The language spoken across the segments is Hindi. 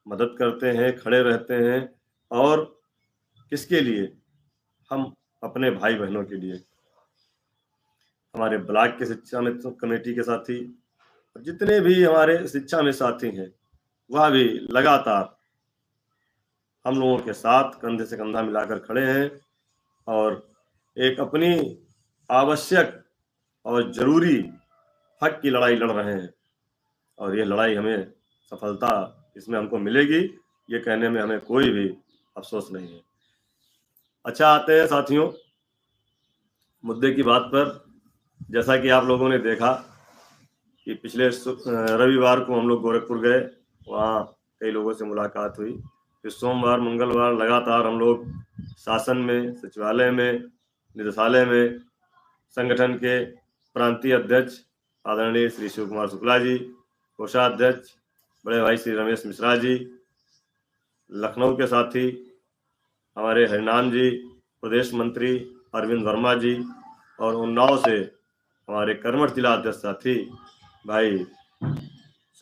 मदद करते हैं, खड़े रहते हैं। और किसके लिए? हम अपने भाई बहनों के लिए। हमारे ब्लॉक के शिक्षा मित्र कमेटी के साथी, जितने भी हमारे शिक्षा में साथी हैं, वह भी लगातार हम लोगों के साथ कंधे से कंधा मिलाकर खड़े हैं और एक अपनी आवश्यक और जरूरी हक की लड़ाई लड़ रहे हैं। और ये लड़ाई हमें सफलता इसमें हमको मिलेगी, ये कहने में हमें कोई भी अफसोस नहीं है। अच्छा, आते हैं साथियों मुद्दे की बात पर। जैसा कि आप लोगों ने देखा कि पिछले रविवार को हम लोग गोरखपुर गए, वहाँ कई लोगों से मुलाकात हुई। फिर सोमवार मंगलवार लगातार हम लोग शासन में, सचिवालय में, निदेशालय में, संगठन के प्रांतीय अध्यक्ष आदरणीय श्री शिव कुमार शुक्ला जी, कोषाध्यक्ष बड़े भाई श्री रमेश मिश्रा जी, लखनऊ के साथी हमारे हरिनाम जी, प्रदेश मंत्री अरविंद वर्मा जी, और उन्नाव से हमारे कर्मठ जिला अध्यक्ष साथी भाई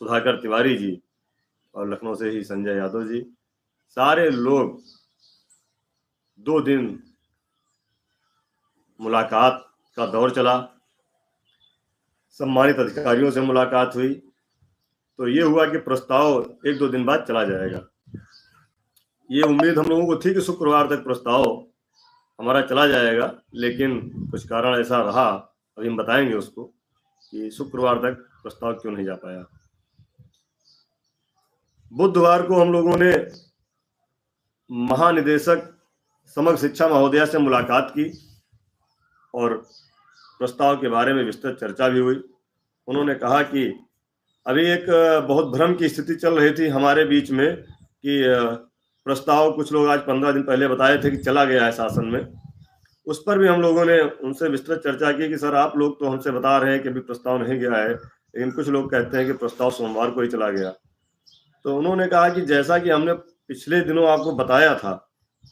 सुधाकर तिवारी जी, और लखनऊ से ही संजय यादव जी, सारे लोग 2 दिन मुलाकात का दौर चला। सम्मानित अधिकारियों से मुलाकात हुई, तो ये हुआ कि प्रस्ताव 1-2 दिन बाद चला जाएगा। ये उम्मीद हम लोगों को थी कि शुक्रवार तक प्रस्ताव हमारा चला जाएगा, लेकिन कुछ कारण ऐसा रहा, अभी हम बताएंगे उसको, कि शुक्रवार तक प्रस्ताव क्यों नहीं जा पाया। बुधवार को हम लोगों ने महानिदेशक समग्र शिक्षा महोदया से मुलाकात की और प्रस्ताव के बारे में विस्तृत चर्चा भी हुई। उन्होंने कहा कि अभी एक बहुत भ्रम की स्थिति चल रही थी हमारे बीच में कि प्रस्ताव कुछ लोग आज 15 दिन पहले बताए थे कि चला गया है शासन में। उस पर भी हम लोगों ने उनसे विस्तृत चर्चा की कि सर, आप लोग तो हमसे बता रहे हैं कि अभी प्रस्ताव नहीं गया है, लेकिन कुछ लोग कहते हैं कि प्रस्ताव सोमवार को ही चला गया। तो उन्होंने कहा कि जैसा कि हमने पिछले दिनों आपको बताया था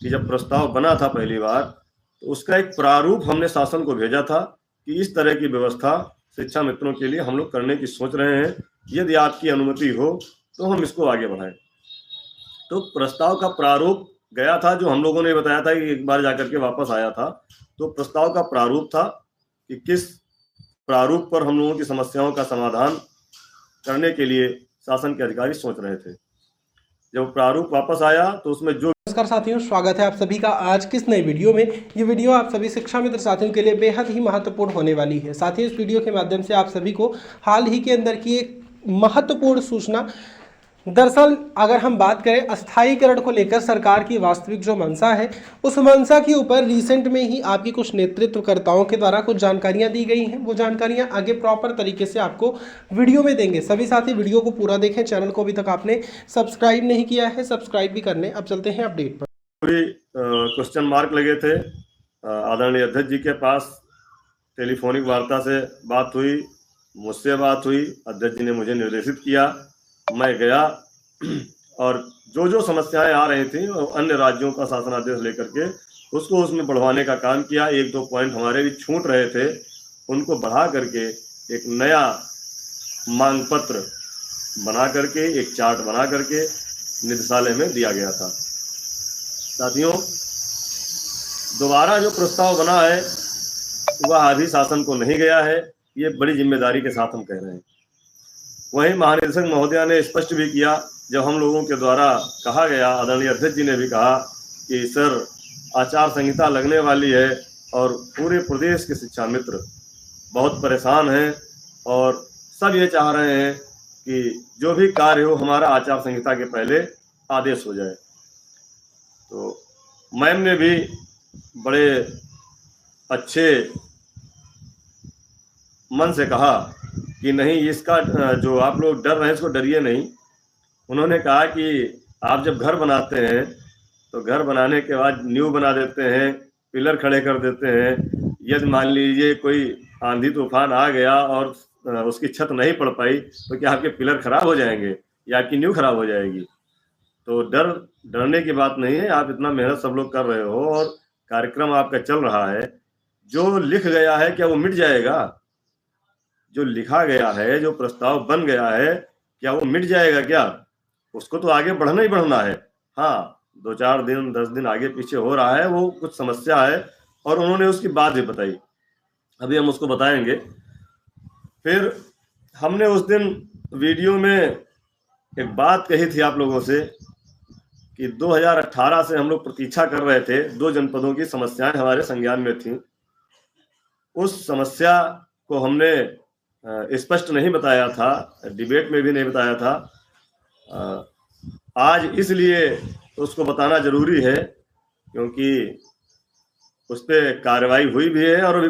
कि जब प्रस्ताव बना था पहली बार, तो उसका एक प्रारूप हमने शासन को भेजा था कि इस तरह की व्यवस्था शिक्षा मित्रों के लिए हम लोग करने की सोच रहे हैं, यदि आपकी अनुमति हो तो हम इसको आगे बढ़ाएं। तो प्रस्ताव का प्रारूप गया था, जो हम लोगों ने बताया था कि एक बार जाकर के वापस आया था। तो प्रस्ताव का प्रारूप था कि किस प्रारूप पर हम लोगों की समस्याओं का समाधान करने के लिए शासन के अधिकारी सोच रहे थे। जब प्रारूप वापस आया तो उसमें जो नमस्कार साथियों, स्वागत है आप सभी का आज किस नई वीडियो में। ये वीडियो आप सभी शिक्षा मित्र साथियों के लिए बेहद ही महत्वपूर्ण होने वाली है। साथियों, इस वीडियो के माध्यम से आप सभी को हाल ही के अंदर की एक महत्वपूर्ण सूचना, दरअसल अगर हम बात करें अस्थायीकरण को लेकर सरकार की वास्तविक जो मंशा है, उस मंशा के ऊपर रिसेंट में ही आपकी कुछ नेतृत्वकर्ताओं के द्वारा कुछ जानकारियां दी गई हैं। वो जानकारियां आगे प्रॉपर तरीके से आपको वीडियो में देंगे। सभी साथी वीडियो को पूरा देखें। चैनल को अभी तक आपने सब्सक्राइब नहीं किया है, सब्सक्राइब भी करने। अब चलते हैं अपडेट पर। पूरी क्वेश्चन मार्क लगे थे। आदरणीय अध्यक्ष जी के पास टेलीफोनिक वार्ता से बात हुई, मुझसे बात हुई, अध्यक्ष जी ने मुझे निर्देशित किया, मैं गया और जो जो समस्याएं आ रही थी अन्य राज्यों का शासनादेश लेकर के उसको उसमें बढ़वाने का काम किया। 1-2 पॉइंट हमारे भी छूट रहे थे, उनको बढ़ा करके एक नया मांग पत्र बना करके, एक चार्ट बना करके निदेशालय में दिया गया था। साथियों, दोबारा जो प्रस्ताव बना है वह अभी शासन को नहीं गया है, ये बड़ी जिम्मेदारी के साथ हम कह रहे हैं। वहीं महानिदेशक महोदया ने स्पष्ट भी किया, जब हम लोगों के द्वारा कहा गया, आदरणीय अध्यक्ष जी ने भी कहा कि सर, आचार संहिता लगने वाली है और पूरे प्रदेश के शिक्षा मित्र बहुत परेशान हैं और सब ये चाह रहे हैं कि जो भी कार्य हो हमारा आचार संहिता के पहले आदेश हो जाए। तो मैम ने भी बड़े अच्छे मन से कहा कि नहीं, इसका जो आप लोग डर रहे हैं इसको डरिए नहीं। उन्होंने कहा कि आप जब घर बनाते हैं तो घर बनाने के बाद नींव बना देते हैं, पिलर खड़े कर देते हैं। यदि मान लीजिए कोई आंधी तूफान आ गया और उसकी छत नहीं पड़ पाई तो क्या आपके पिलर खराब हो जाएंगे या आपकी नींव खराब हो जाएगी? तो डरने की बात नहीं है। आप इतना मेहनत सब लोग कर रहे हो और कार्यक्रम आपका चल रहा है, जो लिख गया है क्या वो मिट जाएगा? जो लिखा गया है, जो प्रस्ताव बन गया है, क्या वो मिट जाएगा क्या? उसको तो आगे बढ़ना ही बढ़ना है। हाँ, 2-4 दिन 10 दिन आगे पीछे हो रहा है, वो कुछ समस्या है और उन्होंने उसकी बात भी बताई, अभी हम उसको बताएंगे। फिर हमने उस दिन वीडियो में एक बात कही थी आप लोगों से कि 2018 से हम लोग प्रतीक्षा कर रहे थे, 2 जनपदों की समस्याएं हमारे संज्ञान में थी। उस समस्या को हमने स्पष्ट नहीं बताया था, डिबेट में भी नहीं बताया था। आज इसलिए उसको बताना जरूरी है क्योंकि उस पर कार्रवाई हुई भी है और अभी